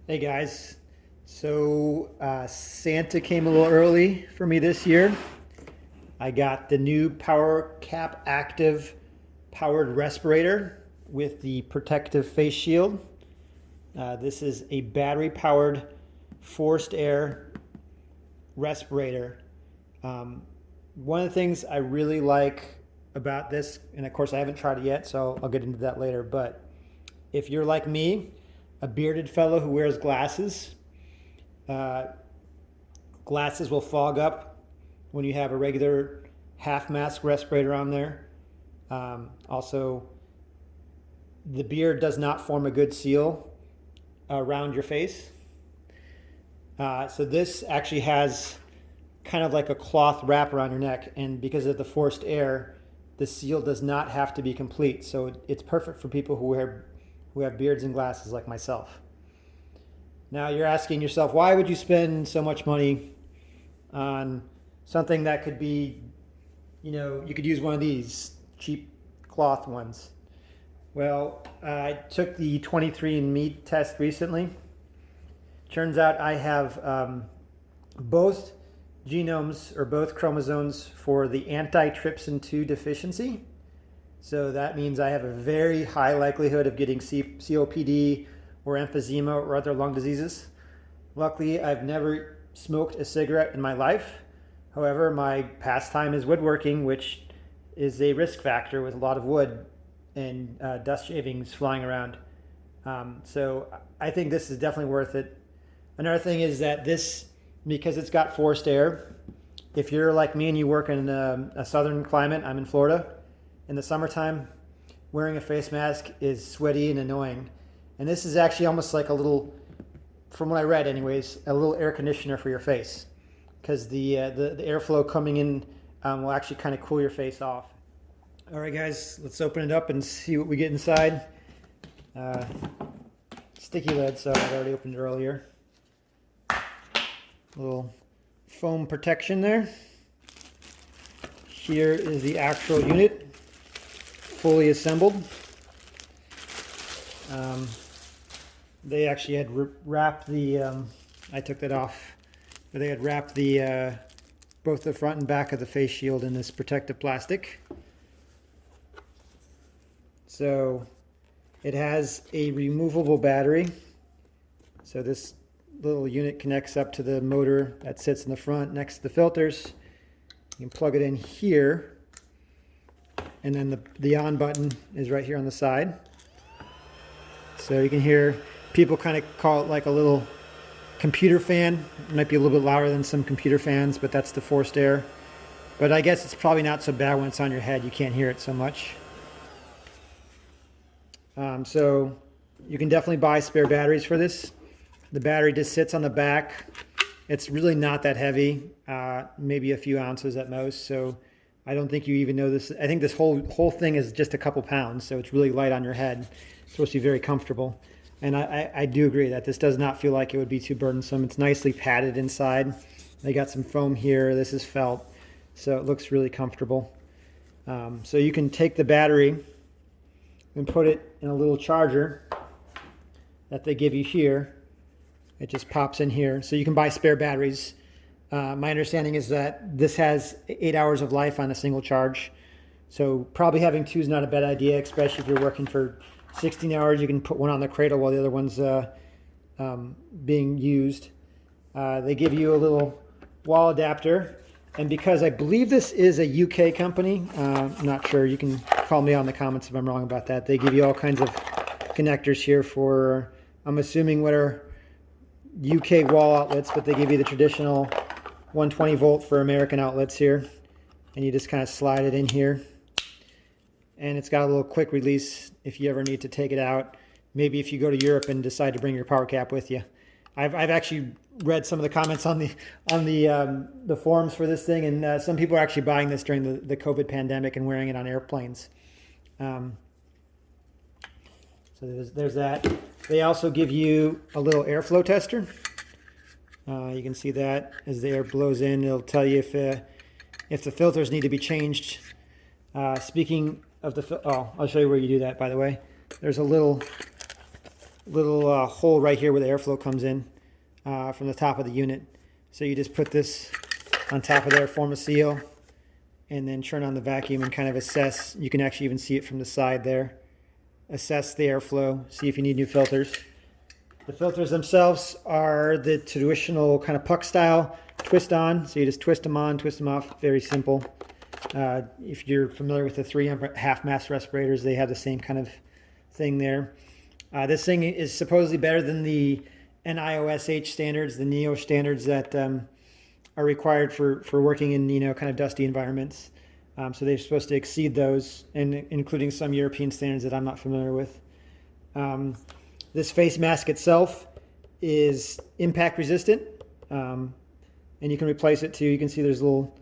Hey guys, so Santa came a little early for me this year. I got the new PowerCap Active Powered Respirator with the protective face shield. This is a battery powered forced air respirator. One of the things I really like about this, and of course I haven't tried it yet, so I'll get into that later, but if you're like me, a bearded fellow who wears glasses, uh, glasses will fog up when you have a regular half mask respirator on there. Also, the beard does not form a good seal around your face. So this actually has kind of like a cloth wrap around your neck, and because of the forced air, the seal does not have to be complete. So it's perfect for people who have beards and glasses like myself. Now you're asking yourself, why would you spend so much money on something that could be, you could use one of these cheap cloth ones. Well, I took the 23andMe test recently. Turns out I have both genomes or both chromosomes for the antitrypsin 2 deficiency. So that means I have a very high likelihood of getting COPD or emphysema or other lung diseases. Luckily, I've never smoked a cigarette in my life. However, my pastime is woodworking, which is a risk factor with a lot of wood and dust shavings flying around. So I think this is definitely worth it. Another thing is that this, because it's got forced air, if you're like me and you work in a southern climate, I'm in Florida, in the summertime, wearing a face mask is sweaty and annoying. And this is actually almost like a little, from what I read anyways, a little air conditioner for your face, because the airflow coming in will actually kind of cool your face off. All right, guys, let's open it up and see what we get inside. Sticky lid, so I've already opened it earlier. Little foam protection there. Here is the actual unit, fully assembled. They actually had wrapped the, I took that off, but they had wrapped the, both the front and back of the face shield in this protective plastic. So it has a removable battery. So this little unit connects up to the motor that sits in the front next to the filters. You can plug it in here, and then the on button is right here on the side. So you can hear people kind of call it like a little computer fan. It might be a little bit louder than some computer fans, but that's the forced air. But I guess it's probably not so bad when it's on your head. You can't hear it so much. So you can definitely buy spare batteries for this. The battery just sits on the back. It's really not that heavy, maybe a few ounces at most. So I don't think you even know this. I think this whole thing is just a couple pounds, so it's really light on your head. It's supposed to be very comfortable. And I do agree that this does not feel like it would be too burdensome. It's nicely padded inside. They got some foam here. This is felt, so it looks really comfortable. So you can take the battery and put it in a little charger that they give you here. It just pops in here. So you can buy spare batteries. My understanding is that this has 8 hours of life on a single charge. So probably having two is not a bad idea, especially if you're working for 16 hours. You can put one on the cradle while the other one's being used. They give you a little wall adapter. And because I believe this is a UK company, I'm not sure, you can call me out in the comments if I'm wrong about that. They give you all kinds of connectors here for, I'm assuming what are UK wall outlets, but they give you the traditional 120 volt for American outlets here. And you just kind of slide it in here. And it's got a little quick release if you ever need to take it out. Maybe if you go to Europe and decide to bring your PowerCap with you. I've actually read some of the comments on the forums for this thing, and some people are actually buying this during the COVID pandemic and wearing it on airplanes. So there's that. They also give you a little airflow tester. You can see that as the air blows in, it'll tell you if the filters need to be changed. Speaking of I'll show you where you do that, by the way. There's a little little hole right here where the airflow comes in from the top of the unit. So you just put this on top of there, form a seal, and then turn on the vacuum and kind of assess. You can actually even see it from the side there. Assess the airflow, see if you need new filters. The filters themselves are the traditional kind of puck style twist on. So you just twist them on, twist them off, very simple. If you're familiar with the 3M half-mast respirators, they have the same kind of thing there. This thing is supposedly better than the NIOSH standards, the NEO standards that are required for working in kind of dusty environments. So they're supposed to exceed those, and including some European standards that I'm not familiar with. This face mask itself is impact resistant, and you can replace it too. You can see there's little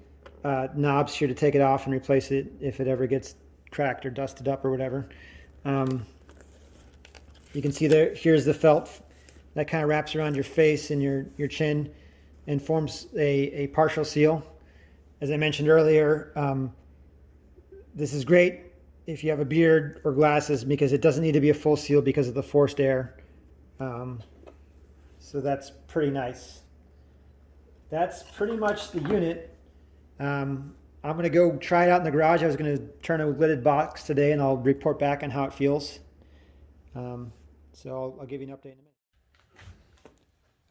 knobs here to take it off and replace it if it ever gets cracked or dusted up or whatever. You can see there, here's the felt that kind of wraps around your face and your chin and forms a partial seal. As I mentioned earlier, this is great if you have a beard or glasses because it doesn't need to be a full seal because of the forced air. So that's pretty nice. That's pretty much the unit. I'm going to go try it out in the garage. I was going to turn a lidded box today and I'll report back on how it feels. So I'll give you an update in a minute.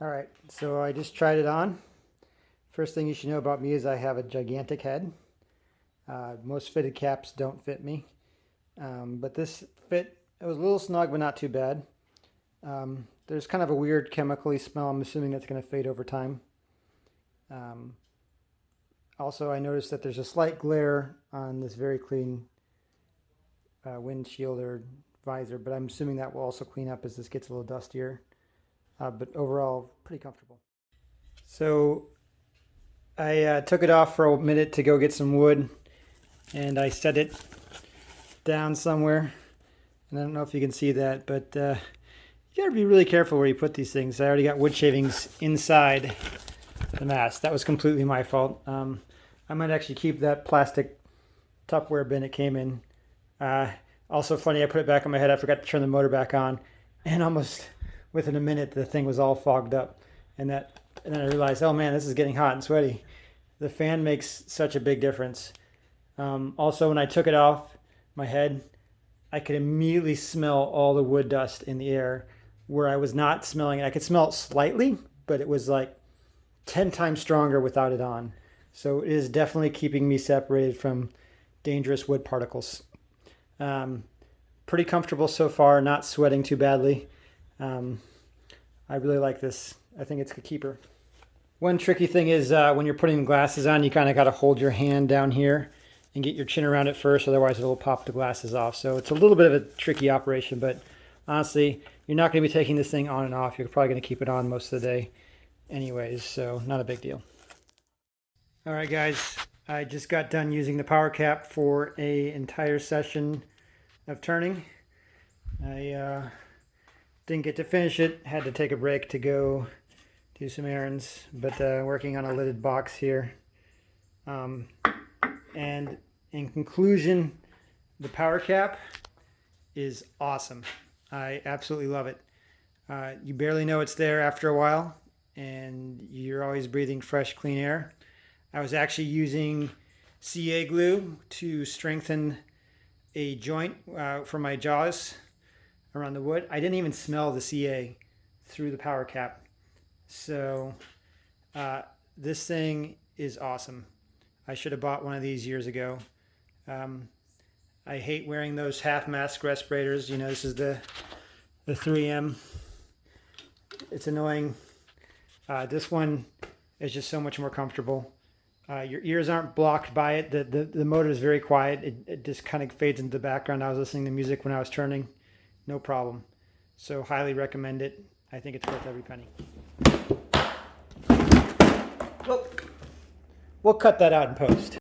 All right, so I just tried it on. First thing you should know about me is I have a gigantic head. Most fitted caps don't fit me. But this fit, it was a little snug, but not too bad. There's kind of a weird chemically smell. I'm assuming that's going to fade over time. Also, I noticed that there's a slight glare on this very clean windshield or visor, but I'm assuming that will also clean up as this gets a little dustier. But overall, pretty comfortable. So I took it off for a minute to go get some wood, and I set it down somewhere. And I don't know if you can see that, but you gotta be really careful where you put these things. I already got wood shavings inside the mask. That was completely my fault. I might actually keep that plastic Tupperware bin it came in. Also funny, I put it back on my head. I forgot to turn the motor back on, and almost within a minute the thing was all fogged up. And then I realized, oh man, this is getting hot and sweaty. The fan makes such a big difference. Also, when I took it off my head, I could immediately smell all the wood dust in the air where I was not smelling it. I could smell it slightly, but it was like 10 times stronger without it on. So it is definitely keeping me separated from dangerous wood particles. Pretty comfortable so far, not sweating too badly. I really like this. I think it's a keeper. One tricky thing is when you're putting glasses on, you kind of got to hold your hand down here and get your chin around it first, otherwise it'll pop the glasses off. So it's a little bit of a tricky operation, but honestly, you're not going to be taking this thing on and off. You're probably going to keep it on most of the day anyways, so not a big deal. All right, guys, I just got done using the PowerCap for an entire session of turning. I didn't get to finish it, had to take a break to go do some errands, but working on a lidded box here. And in conclusion, the PowerCap is awesome. I absolutely love it. You barely know it's there after a while, and you're always breathing fresh, clean air. I was actually using CA glue to strengthen a joint for my jaws around the wood. I didn't even smell the CA through the PowerCap. So this thing is awesome. I should have bought one of these years ago. I hate wearing those half mask respirators. You know, this is the 3M. It's annoying. This one is just so much more comfortable. Your ears aren't blocked by it. The motor is very quiet. It just kind of fades into the background. I was listening to music when I was turning. No problem. So highly recommend it. I think it's worth every penny. We'll cut that out in post.